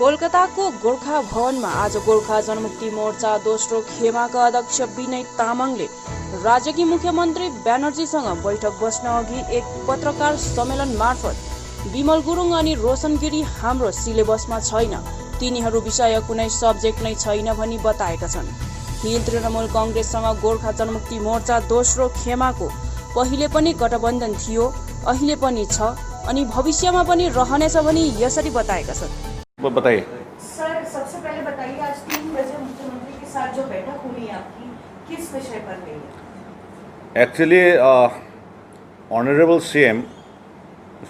कोलकाताको गोर्खा भवनमा आज गोर्खा जनमुक्ति मोर्चा दोस्रो खेमाका अध्यक्ष विनय तामाङले राज्यकी मुख्यमन्त्री ब्यानर्जीसँग बैठक बस्न अघि एक पत्रकार सम्मेलन मार्फत विमल गुरुङ अनि रोशन गिरी हाम्रो सिलेबसमा छैन, तिनीहरू विषय कुनै सब्जेक्ट नै छैन भनी बताएका छन्। हिल तृणमूल कांग्रेससँग गोर्खा जनमुक्ति मोर्चा दोस्रो खेमाको पहिले पनि गठबन्धन थियो, अहिले पनि छ अनि भविष्यमा पनि रहनेछ भनी यसरी बताएका छन्। वो बताइए सर, सबसे पहले बताइए आज 3 बजे मुख्यमंत्री के साथ जो बैठक हुई है आपकी, किस विषय पर हुई है? Actually, Honorable CM,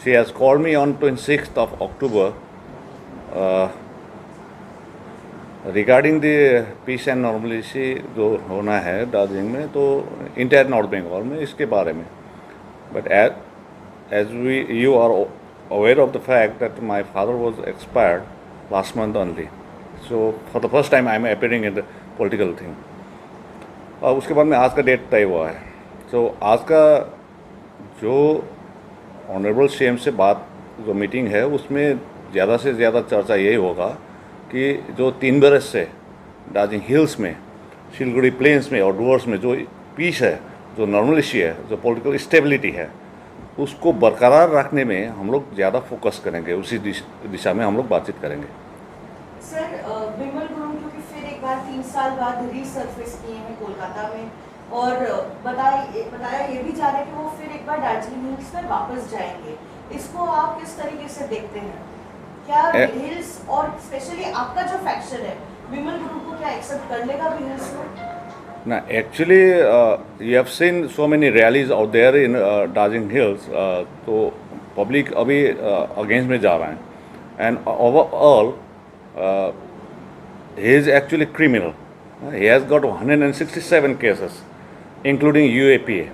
she has called me on 26th of October regarding the peace and normalcy जो होना है दार्जिलिंग में, तो इंटायर नॉर्थ बंगाल में, इसके बारे में। But as you are aware of the fact that my father was expired last month only, so for the first time I am appearing in the political thing. और उसके बाद में आज का डेट तय हुआ है। तो आज का जो ऑनरेबल सीएम से बात जो मीटिंग है उसमें ज़्यादा से ज़्यादा चर्चा यही होगा कि जो 3 बरस से दार्जिलिंग हिल्स में, सिलगुड़ी प्लेन्स में और डुवर्स में जो पीस है, जो नॉर्मलिटी है, जो पॉलिटिकल स्टेबिलिटी है, उसको बरकरार रखने में हम लोग ज़्यादा फोकस करेंगे। उसी दिशा में हम लोग बातचीत करेंगे। सर, विमल गुरुङ क्योंकि फिर एक बार 3 साल बाद रीसर्फेस किए हैं कोलकाता में और बताया ये भी जा रहा है कि वो फिर एक बार दार्जिलिंग हिल्स में वापस जाएंगे, इसको आप किस तरीके से देखते हैं? क्या हिल्स और स्पेशली आपका जो फैक्शन है विमल गुरुङ को क्या एक्सेप्ट कर लेगा भी हिल्स में? ना, actually you have seen so many rallies out there in Darjeeling hills, तो पब्लिक अभी अगेंस्ट में जा रहा है। And overall he is actually criminal. He has got 167 cases, including UAPA.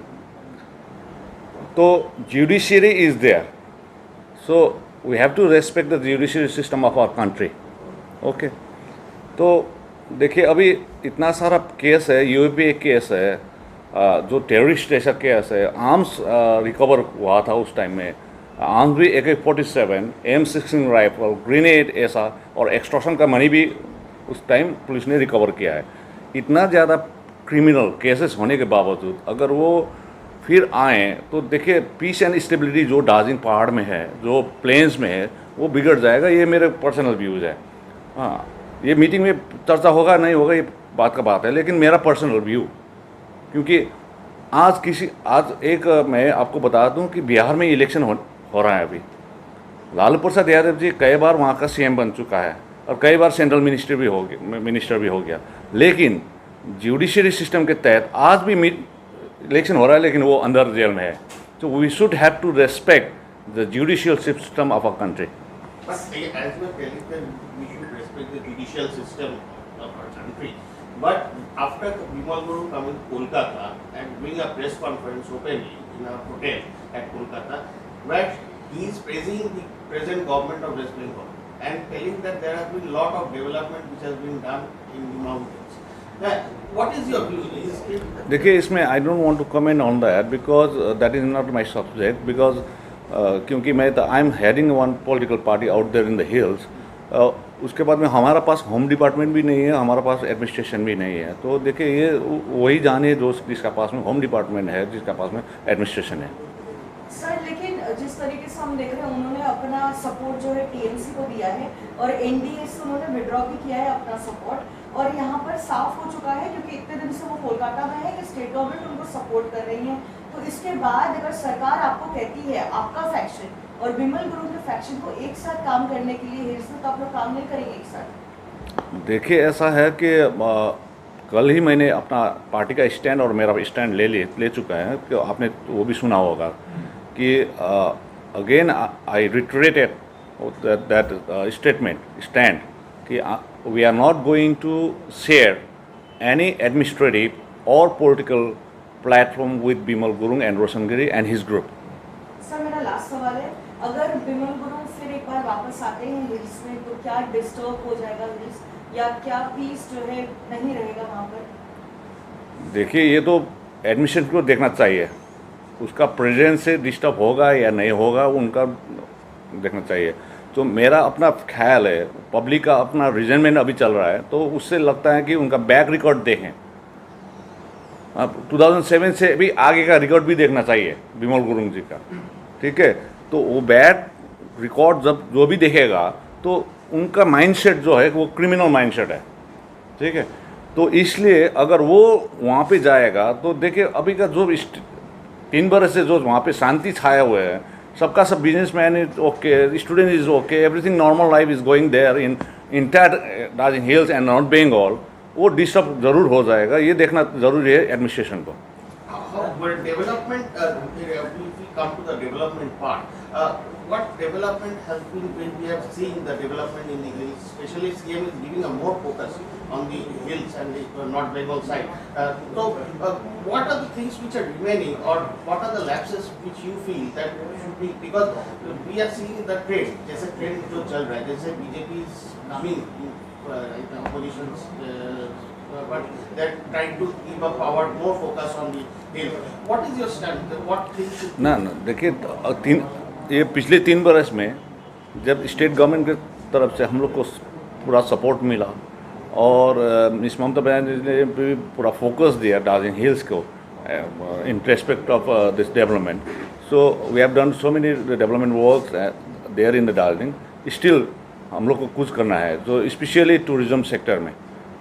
So judiciary is there. So we have to respect the judiciary system of our country. Okay. तो देखिए अभी इतना सारा केस है, UAPA केस है, जो terrorist जैसा case है, आर्म्स रिकवर हुआ था उस टाइम में, आर्म्स भी AK-47, M16 राइफल, ग्रेनेड ऐसा, और एक्सटॉर्शन का मनी भी उस टाइम पुलिस ने रिकवर किया है। इतना ज़्यादा क्रिमिनल केसेस होने के बावजूद अगर वो फिर आए तो देखिए पीस एंड स्टेबिलिटी जो दार्जिलिंग पहाड़ में है, जो प्लेन्स में है, वो बिगड़ जाएगा। ये मेरे पर्सनल व्यूज़ है। हाँ, ये मीटिंग में चर्चा होगा नहीं होगा ये बात का बात है, लेकिन मेरा पर्सनल व्यू, क्योंकि आज एक मैं आपको बता दूं कि बिहार में इलेक्शन हो रहा है अभी। लालू प्रसाद यादव जी कई बार वहाँ का सीएम बन चुका है और कई बार सेंट्रल मिनिस्टर भी हो गया, लेकिन जुडिशरी सिस्टम के तहत आज भी इलेक्शन हो रहा है, लेकिन वो अंदर जेल में है। तो we should have to respect the judicial system of our country. But as we are telling that we should respect the judicial system of our country. But after Vimal Guru coming to Kolkata and doing a press conference openly in a hotel at Kolkata, where he is praising the present government of West Bengal and telling that there has been a lot of development which has been done in the mountains. What is your view? देखिए इसमें I don't want to comment on that because that is not my subject, because क्योंकि मैं I am heading one political party out there in the hills. उसके बाद में हमारा पास home department भी नहीं है, हमारा पास एडमिनिस्ट्रेशन भी नहीं है। तो देखिए ये वही जाने जिसका पास में होम डिपार्टमेंट है, जिसका पास में एडमिनिस्ट्रेशन है। सर, लेकिन जिस तरीके से हम देख रहे हैं उन्होंने अपना सपोर्ट जो है टीएमसी को दिया है और एनडीए से उन्होंने विड्रॉ भी किया है अपना सपोर्ट, और यहाँ पर साफ हो चुका है क्योंकि इतने दिन से वो कोलकाता में है कि स्टेट गवर्नमेंट उनको सपोर्ट कर रही है। तो इसके बाद अगर सरकार आपको कहती है आपका फैक्शन और विमल गुरुङ के फैक्शन को एक साथ काम करने के लिए हिल्स में, तो आप लोग काम नहीं करेंगे एक साथ? देखिए ऐसा है कि कल ही मैंने अपना पार्टी का स्टैंड और मेरा स्टैंड ले चुका है, कि आपने वो भी सुना होगा कि again I reiterated that stand कि we are not going to share any administrative और political platform with Bimal Gurung and Roshan Giri and his group. Sir, मेरा लास्ट सवाल है, अगर विमल गुरुङ फिर एक बार वापस आते हैं हिल्स में तो क्या डिस्टर्ब हो जाएगा हिल्स, या क्या पीस जो है नहीं रहेगा वहाँ पर? देखिए ये तो एडमिशन को देखना चाहिए, उसका प्रेजेंस से डिस्टर्ब होगा या नहीं होगा उनका देखना चाहिए। तो तो मेरा अपना ख्याल है, पब्लिक का अपना रिजनमेंट अभी चल रहा है, तो उससे लगता है कि उनका बैक रिकॉर्ड देखें। अब 2007 से भी आगे का रिकॉर्ड भी देखना चाहिए बिमल गुरुंग जी का, ठीक है। तो वो बैक रिकॉर्ड जब जो भी देखेगा तो उनका माइंडसेट जो है वो क्रिमिनल माइंडसेट है, ठीक है। तो इसलिए अगर वो वहाँ पे जाएगा तो देखिए अभी का जो 3 बरस से जो वहाँ पे शांति छाया हुआ है, सबका सब businessman is okay, student is okay, everything normal life is going there in entire Darjeeling hills and north Bengal, वो डिस्टर्ब जरूर हो जाएगा। ये देखना जरूरी है एडमिनिस्ट्रेशन को। But development, if we come to the development part, what development has been when we have seen the development in the hills, especially CM is giving a more focus on the hills and the North Bengal side. What are the things which are remaining, or what are the lapses which you feel that should be, because we are seeing the trend, जैसे trend जो चल रहा है, जैसे BJP is coming in the oppositions, but they're trying to give a power, more focus on the hill. What is your stand? What things should ना देखिए ये पिछले 3 बरस में जब स्टेट गवर्नमेंट की तरफ से हम लोग को पूरा सपोर्ट मिला और मिस ममता बनर्जी ने भी पूरा फोकस दिया दार्जिलिंग हिल्स को in respect of this development, so we have done so many development work there in the Darjeeling. Still हम लोग को कुछ करना है, जो स्पेशली टूरिज़्म सेक्टर में,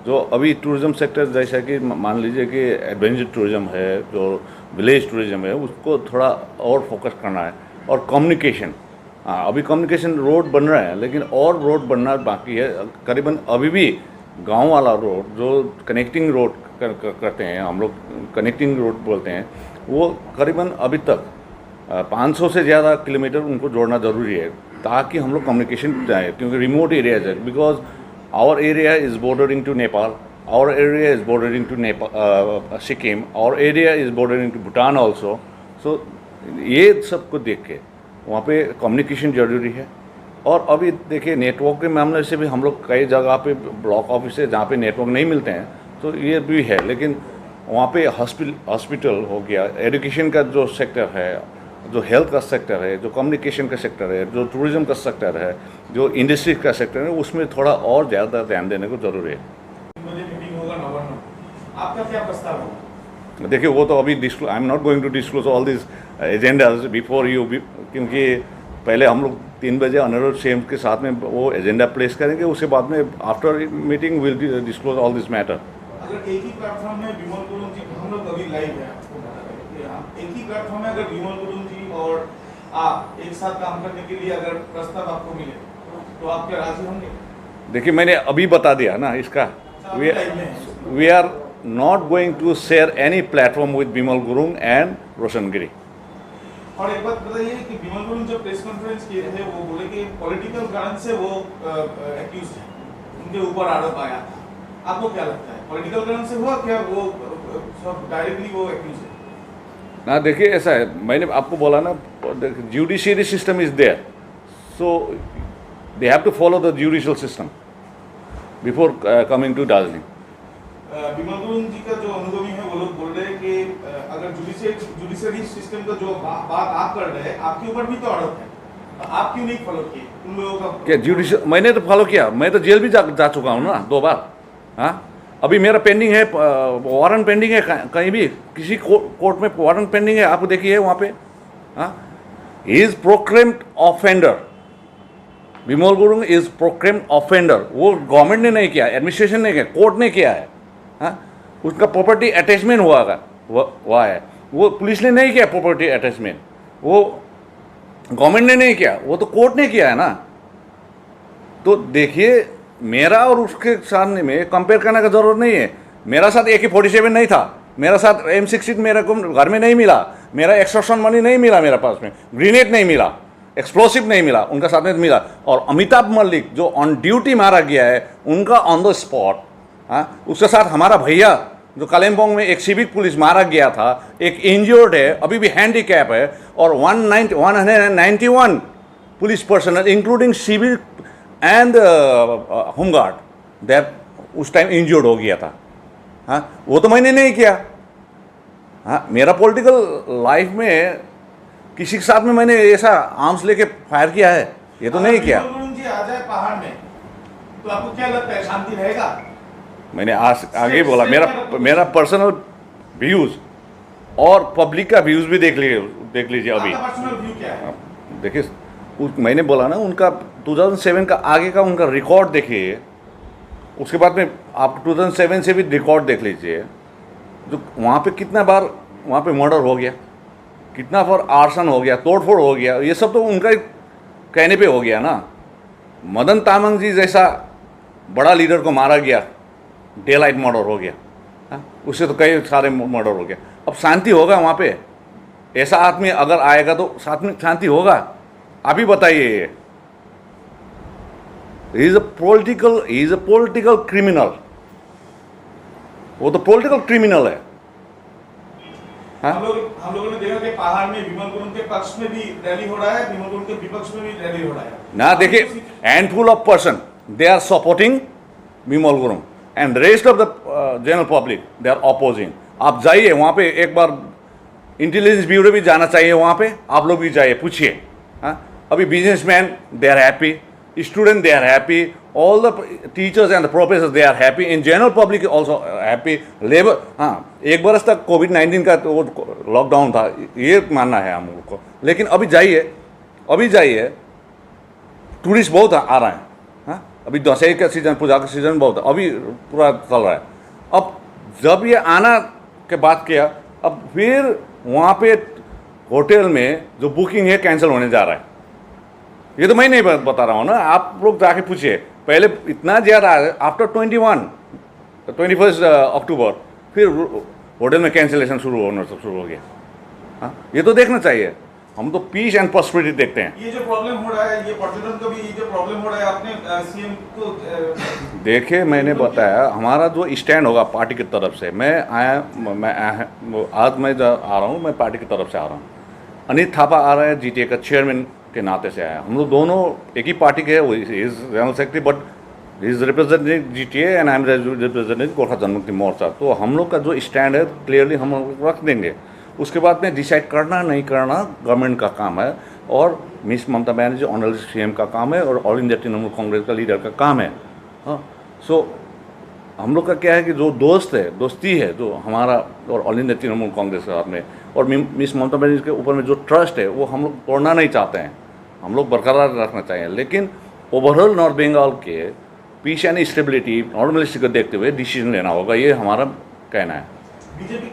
जो अभी टूरिज़्म सेक्टर जैसा कि मान लीजिए कि एडवेंचर टूरिज़्म है, जो विलेज टूरिज़्म है, उसको थोड़ा और फोकस करना है। और कम्युनिकेशन, हाँ अभी कम्युनिकेशन रोड बन रहा है, लेकिन और रोड बनना बाकी है। करीबन अभी भी गांव वाला रोड जो कनेक्टिंग रोड करते हैं हम लोग, कनेक्टिंग रोड बोलते हैं, वो करीबन अभी तक 500 से ज़्यादा किलोमीटर उनको जोड़ना ज़रूरी है ताकि हम लोग कम्युनिकेशन जाए, क्योंकि रिमोट एरियाज है। Because our area is bordering to Nepal, our area is bordering to Nepal Sikkim, our area is bordering to Bhutan also. So ये सब को देख के वहाँ पे कम्युनिकेशन ज़रूरी है। और अभी देखिए नेटवर्क के मामले से भी हम लोग कई जगह पे ब्लॉक ऑफिस है जहाँ पे नेटवर्क नहीं मिलते हैं, तो ये भी है। लेकिन वहाँ पे हॉस्पिटल हो गया, एजुकेशन का जो सेक्टर है, जो हेल्थ का सेक्टर है, जो कम्युनिकेशन का सेक्टर है, जो टूरिज़्म का सेक्टर है, जो इंडस्ट्री का सेक्टर है, उसमें थोड़ा और ज़्यादा ध्यान देने को ज़रूरी है। मीटिंग होगा नवंबर, आपका क्या प्रस्ताव होगा? देखिए वो तो अभी I am not going to disclose all this agendas before you, क्योंकि पहले हम लोग 3 बजे अनुरोध सेम के साथ में वो एजेंडा प्लेस करेंगे, उसके बाद में after meeting will disclose all this matter. अगर एक ही प्लेटफॉर्म में विमल गुरुंग जी, हम लोग अभी लाइव है, आपको बता रहे हैं कि एक ही प्लेटफॉर्म में अगर विमल गुरुंग जी और आप एक साथ काम करने के लिए अगर प्रस्ताव आपको मिले तो आप क्या राजी होंगे? देखिए मैंने अभी बता दिया ना इसका, we are not going to share any platform with Bimal Gurung and Roshan Giri. और एक बात बताइए कि विमल गुरुंग जब प्रेस कॉन्फ्रेंस किए थे वो बोले कि पॉलिटिकल कारण से वो एक्यूज है, उनके ऊपर आरोप आया था। आपको क्या लगता है, पॉलिटिकल कारण से हुआ क्या, वो सब डायरेक्टली वो एक्यूज है? ना देखिए ऐसा है, मैंने आपको बोला ना, judiciary system is there, so they have to follow the judicial system before coming to Darjeeling. Bimal Gurung ji का जो अनुभवी है वो लोग बोल रहे हैं कि अगर जुडिशरी सिस्टम का जो बात आप कर रहे हैं, आपके ऊपर भी तो आरोप है, आप क्यों नहीं फॉलो किए उन लोगों का? क्या जुडिशियल, मैंने तो फॉलो किया, मैं तो जेल भी जा चुका हूँ ना 2 बार। हाँ अभी मेरा पेंडिंग है, वारंट पेंडिंग है, कहीं भी किसी कोर्ट में वारंट पेंडिंग है, आप देखिए वहाँ पे। हाँ he is proclaimed offender, Vimal Gurung is proclaimed offender. वो गवर्नमेंट ने नहीं किया, एडमिनिस्ट्रेशन ने किया, कोर्ट ने किया है। हाँ उसका प्रॉपर्टी अटैचमेंट हुआ है, वो पुलिस ने नहीं किया प्रॉपर्टी अटैचमेंट, वो गवर्नमेंट ने नहीं किया, वो तो कोर्ट ने किया है ना। तो देखिए मेरा और उसके सामने में कंपेयर करने का ज़रूरत नहीं है। मेरा साथ AK-47 नहीं था, मेरा साथ M16 मेरे को घर में नहीं मिला, मेरा एक्सटॉर्शन मनी नहीं मिला, मेरे पास में ग्रेनेड नहीं मिला, एक्सप्लोसिव नहीं मिला, उनका साथ में मिला। और अमिताभ मलिक जो ऑन ड्यूटी मारा गया है, उनका ऑन द स्पॉट। हाँ उसके साथ हमारा भैया जो कालिम्पोंग में एक सिविक पुलिस मारा गया था, एक इंजर्ड है, अभी भी हैंडीकैप है, और 191 police personnel including civil and home guard that उस टाइम इंजर्ड हो गया था। हाँ वो तो मैंने नहीं किया। हाँ मेरा पॉलिटिकल लाइफ में किसी के साथ में मैंने ऐसा आर्म्स लेके फायर किया है, ये तो नहीं किया। जी आ जाए पहाड़ में तो आपको क्या लगता है शांति रहेगा? मैंने आगे बोला मेरा पर्सनल व्यूज और पब्लिक का व्यूज भी देख लीजिए अभी। आपका पर्सनल व्यू क्या है? देखिए मैंने बोला ना उनका 2007 का आगे का उनका रिकॉर्ड देखिए, उसके बाद में आप 2007 से भी रिकॉर्ड देख लीजिए। जो वहाँ पे कितना बार वहाँ पे मर्डर हो गया, कितना बार आर्सन हो गया, तोड़फोड़ हो गया, ये सब तो उनका कहने पे हो गया ना। मदन तामंग जी जैसा बड़ा लीडर को मारा गया, डे लाइट मर्डर हो गया, हाँ? उससे तो कई सारे मर्डर हो गया। अब शांति होगा वहाँ पे? ऐसा आदमी अगर आएगा तो साथ में शांति होगा? आप ही बताइए। He is a political criminal, वो तो पॉलिटिकल क्रिमिनल है। हाँ? हम लोगों ने देखा कि पहाड़ में विमल गुरुंग के पक्ष में भी रैली हो रहा है, विमल गुरुंग के विपक्ष में भी रैली हो रहा है ना। देखिए handful of person they are supporting Vimal Gurung and rest of the general public they are opposing. आप जाइए वहाँ पे, एक बार इंटेलिजेंस ब्यूरो भी जाना चाहिए वहाँ पे, आप लोग भी जाइए, पूछिए। हाँ, अभी businessman they are happy, student they are happy, all the teachers and the professors they are happy, in general public also happy, labor। हाँ, एक बरस तक कोविड-19 का तो लॉकडाउन था, ये मानना है हम लोग को। लेकिन अभी जाइए टूरिस्ट बहुत आ रहे हैं। हाँ, अभी दशहरे का सीजन, पूजा का सीजन बहुत अभी पूरा चल रहा है। अब जब ये आना के बात किया, अब फिर वहाँ पे होटल में जो बुकिंग है कैंसिल होने जा रहा है। ये तो मैं नहीं बता रहा हूँ ना, आप लोग जाके पूछिए। पहले इतना ज़्यादा आफ्टर 21 अक्टूबर फिर होटल में कैंसिलेशन शुरू हो गया। हाँ, ये तो देखना चाहिए। हम तो पीस एंड प्रॉस्पेरिटी देखते हैं। ये जो प्रॉब्लम हो रहा है, ये पर्यटन का भी जो प्रॉब्लम हो रहा है, आपने सीएम को देखिए मैंने बताया हमारा जो स्टैंड होगा पार्टी की तरफ से। आज मैं जो आ रहा हूँ, मैं पार्टी की तरफ से आ रहा हूँ। अनिल थापा आ रहा है जीटीए का चेयरमैन के नाते से आया। हम लोग दोनों एक ही पार्टी के हैं, वो is general secretary but is representing GTA and I am representing Gorkha Janmukti Morcha. तो हम लोग का जो स्टैंड है क्लियरली हम लोग रख देंगे। उसके बाद में डिसाइड करना नहीं करना गवर्नमेंट का काम है, और miss Mamata Banerjee honourable CM का काम है, और ऑल इंडिया तृणमूल कांग्रेस का लीडर का काम है। हाँ, सो हम लोग का क्या है कि जो दोस्ती है जो हमारा और ऑल इंडिया तृणमूल कांग्रेस के साथ में, और मिस ममता बनर्जी के ऊपर में जो ट्रस्ट है वो हम लोग तोड़ना नहीं चाहते हैं, हम लोग बरकरार रखना चाहिए। लेकिन ओवरऑल नॉर्थ बंगाल के पीस एंड स्टेबिलिटी नॉर्मलिस्टी को देखते हुए डिसीजन लेना होगा, ये हमारा कहना है। बीजेपी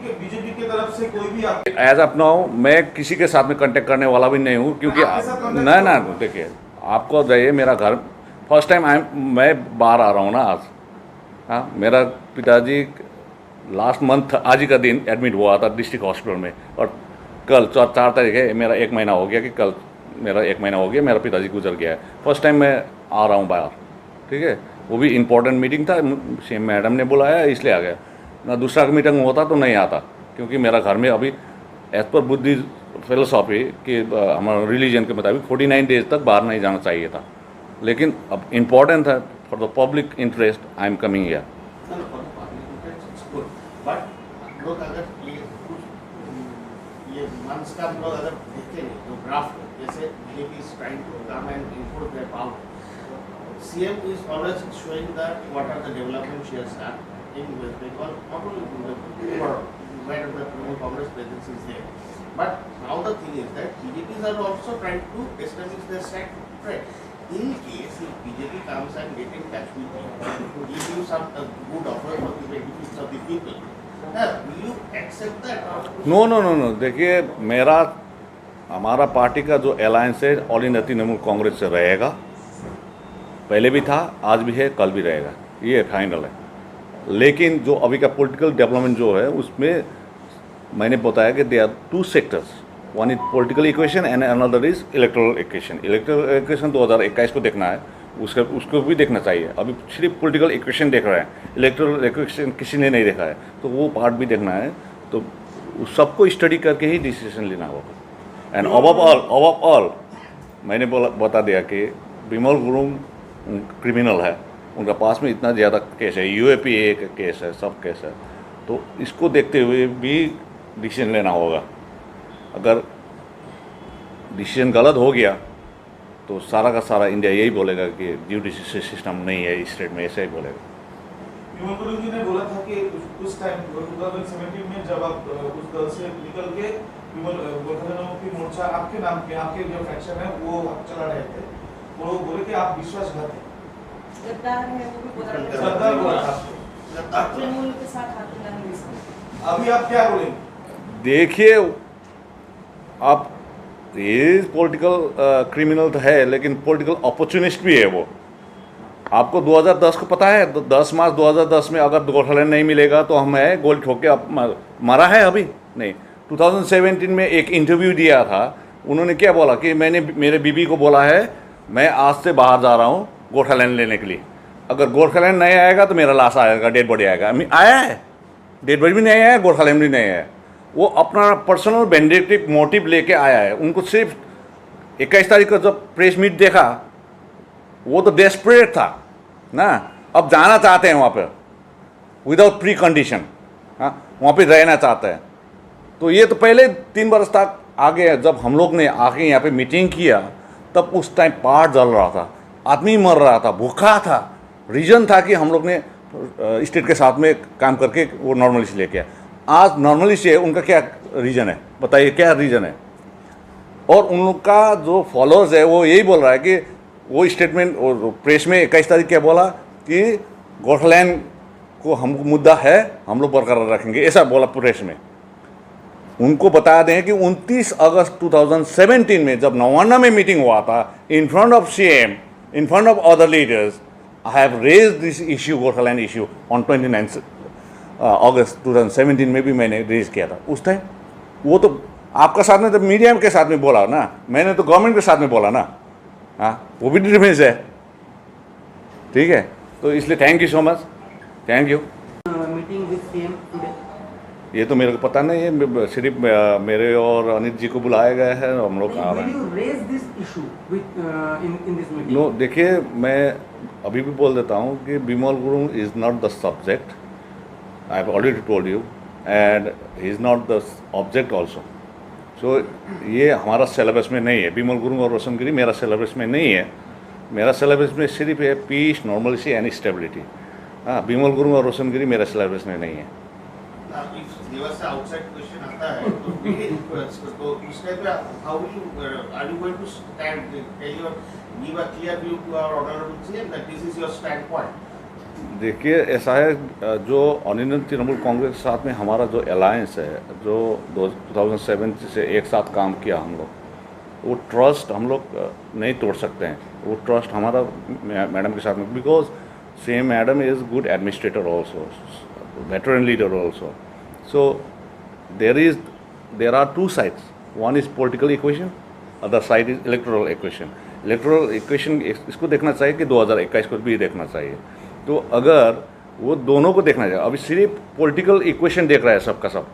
की तरफ से कोई भी एज ऑफ नाउ मैं किसी के साथ में कांटेक्ट करने वाला भी नहीं हूँ, क्योंकि ना देखिए आपको जाइए मेरा घर, फर्स्ट टाइम मैं बाहर आ रहा हूँ ना आज। हाँ, मेरा पिताजी लास्ट मंथ आज ही का दिन एडमिट हुआ था डिस्ट्रिक्ट हॉस्पिटल में, और कल 4 तारीख है, मेरा 1 महीना हो गया कि कल मेरा 1 महीना हो गया मेरा पिताजी गुजर गया है। फर्स्ट टाइम मैं आ रहा हूँ बाहर, ठीक है। वो भी इम्पोर्टेंट मीटिंग था, सीएम मैडम ने बुलाया इसलिए आ गया, ना दूसरा मीटिंग होता तो नहीं आता, क्योंकि मेरा घर में अभी एज पर बुद्धि फिलोसॉफी कि हमारा रिलीजन के मुताबिक 49 डेज तक बाहर नहीं जाना चाहिए था। लेकिन अब इम्पोर्टेंट है for the public interest, I am coming here. But लोग अगर ये मंथ्स का हम लोग अगर देखें तो ग्राफ जैसे BJP is trying to come and improve their power, CM is always showing that what are the development she has done in West Bengal, not only in the overall, where the Trinamool Congress presence is there. But now the thing is that BJPs are also trying to establish their stand, right? In case if BJP comes and get in touch with you to give you some good offer for the benefits of the people, will you accept that? No, देखिए हमारा party का जो alliance है all India Trinamool Congress से रहेगा, पहले भी था, आज भी है, कल भी रहेगा, ये फाइनल है। लेकिन जो अभी का पॉलिटिकल डेवलपमेंट जो है उसमें मैंने बताया कि they are 2 sectors, one is political equation and another is electoral equation. Electoral equation 2021 को देखना है, उसको भी देखना चाहिए। अभी सिर्फ पॉलिटिकल इक्वेशन देख रहे हैं, इलेक्टोरल इक्वेशन किसी ने नहीं देखा है, तो वो पार्ट भी देखना है। तो सबको स्टडी करके ही डिसीजन लेना होगा। एंड अबव ऑल मैंने बता दिया कि विमल गुरुंग क्रिमिनल है, उनका पास में इतना ज़्यादा केस है, UAPA का केस है, सब केस है, तो इसको देखते हुए भी डिसीजन लेना होगा। अगर डिसीजन गलत हो गया तो सारा का सारा इंडिया यही बोलेगा कि जुडिशरी सिस्टम नहीं है इस स्टेट में, ऐसा ही बोलेगा। विमल गुरुंग जी ने बोला था कि उस टाइम 2017 में जब आप उस दल से निकल के गोरखा जनमुक्ति मोर्चा आपके नाम पे, आपके जो फैक्शन है वो आप चला रहे थे, वो बोले कि आप विश्वासघात है, गद्दार है, वो भी बोला गद्दार बोला था आपको। तृणमूल के साथ हाथ मिलाने की सोच। अभी आप क्या बोलेंगे? देखिए, आप ये पॉलिटिकल क्रिमिनल तो है, लेकिन पॉलिटिकल अपॉर्चुनिस्ट भी है वो। आपको 2010 को पता है, 10 मार्च 2010 में अगर गोरखालैंड नहीं मिलेगा तो हमें गोली ठोक के मारा है अभी नहीं। 2017 में एक इंटरव्यू दिया था, उन्होंने क्या बोला कि मैंने मेरे बीबी को बोला है मैं आज से बाहर जा रहा हूँ गोरखालैंड लेने के लिए, अगर गोरखालैंड नहीं आएगा तो मेरा लाश आएगा, डेड बॉडी आएगा। आया है, डेड बॉडी भी नहीं आया है, गोरखालैंड भी नहीं आया है। वो अपना पर्सनल वेंडिक्टिव मोटिव लेके आया है। उनको सिर्फ 21 तारीख को जब प्रेस मीट देखा, वो तो डेस्परेट था ना, अब जाना चाहते हैं वहाँ पे विदाउट प्री कंडीशन, हाँ वहाँ पे रहना चाहते हैं। तो ये तो पहले 3 वर्ष तक आगे, जब हम लोग ने आके यहाँ पे मीटिंग किया तब उस टाइम पहाड़ जल रहा था, आदमी मर रहा था, भूखा था। रीज़न था कि हम लोग ने स्टेट के साथ में काम करके वो नॉर्मलिस्ट लेके आए। आज नॉर्मलिस्ट है, उनका क्या रीज़न है बताइए, क्या रीज़न है? और उनका जो फॉलोअर्स है वो यही बोल रहा है कि वो स्टेटमेंट और प्रेस में 21 तारीख क्या बोला कि गोरखालैंड को हम मुद्दा है, हम लोग बरकरार रखेंगे, ऐसा बोला प्रेस में। उनको बता दें कि 29 अगस्त 2017 में जब नवान्ना में मीटिंग हुआ था, in front of CM, in front of other leaders, I have raise this issue, Gorkhaland issue on 29 अगस्त 2017 में भी मैंने रेज किया था। उस टाइम वो तो आपका साथ में, तो मीडिया के साथ में बोला ना, मैंने तो गवर्नमेंट के साथ में बोला ना, हाँ वो भी डिफरेंस है, ठीक है। तो इसलिए thank you so much, thank you. Meeting with CM today? ये तो मेरे को पता नहीं है, सिर्फ मेरे और अनित जी को बुलाया गया है, हम लोग आ रहे हैं। नो, देखिए मैं अभी भी बोल देता हूँ कि Bimal Gurung is not the subject, I have already told you, and he is not the object also. So ये हमारा सिलेबस में नहीं है। बिमल गुरुंग और रोशनगिरी मेरा सिलेबस में नहीं है। मेरा सिलेबस में सिर्फ है पीस, नॉर्मलिटी एंड स्टेबिलिटी। हाँ, बिमल गुरुंग और रोशनगिरी मेरा सिलेबस में नहीं है। आउटसाइड क्वेश्चन आता है तो मेरे रिक्वेस्ट तो उस टाइम पे how you are you going to stand, tell your, give a clear view to our honourable CM that this is your standpoint. देखिए, ऐसा है, जो ऑल तृणमूल कांग्रेस के साथ में हमारा जो अलायंस है, जो 2007 से एक साथ काम किया हम लोग, वो ट्रस्ट हम लोग नहीं तोड़ सकते हैं। वो ट्रस्ट हमारा मैडम के साथ में, because same madam is good administrator also, veteran leader also. So there are two sides. One is political equation, other side is electoral equation. Electoral equation इसको देखना चाहिए कि 2021 को भी देखना चाहिए। तो अगर वो दोनों को देखना चाहिए, अभी सिर्फ पॉलिटिकल इक्वेशन देख रहा है सबका सब।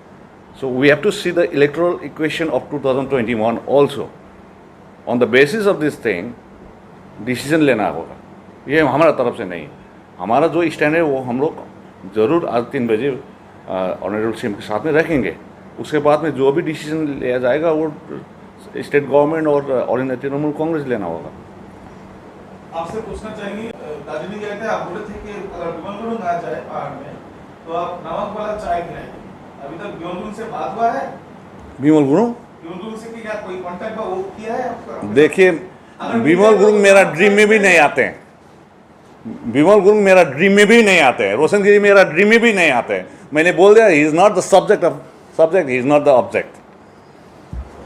So we have to see the electoral equation of 2021 also. On the basis of this thing decision लेना होगा, ये हमारा तरफ से नहीं। हमारा जो स्टैंड है वो हम लोग ज़रूर आज 3 बजे ऑनरेबल CM के साथ में रखेंगे। उसके बाद में जो भी डिसीजन लिया जाएगा वो स्टेट गवर्नमेंट और ऑल इंडिया तृणमूल कांग्रेस लेना होगा। आपसे पूछना चाहेंगे, दार्जिलिंग गए थे, आप बोले थे कि अगर बिमल गुरुंग आ जाए पहाड़ में तो आप नमक वाला चाय पिलाएंगे। अभी तक बिमल गुरुंग से बात हुआ है? बिमल गुरुंग से क्या कोई कांटेक्ट वो किया है आपका? देखिए, बिमल गुरुंग मेरा ड्रीम में भी नहीं आते हैं। बिमल गुरुंग मेरा ड्रीम में भी नहीं आते हैं। रोशनगिरी मेरा ड्रीम में भी नहीं आते हैं। मैंने बोल दिया, ही is not the subject, he is not the object.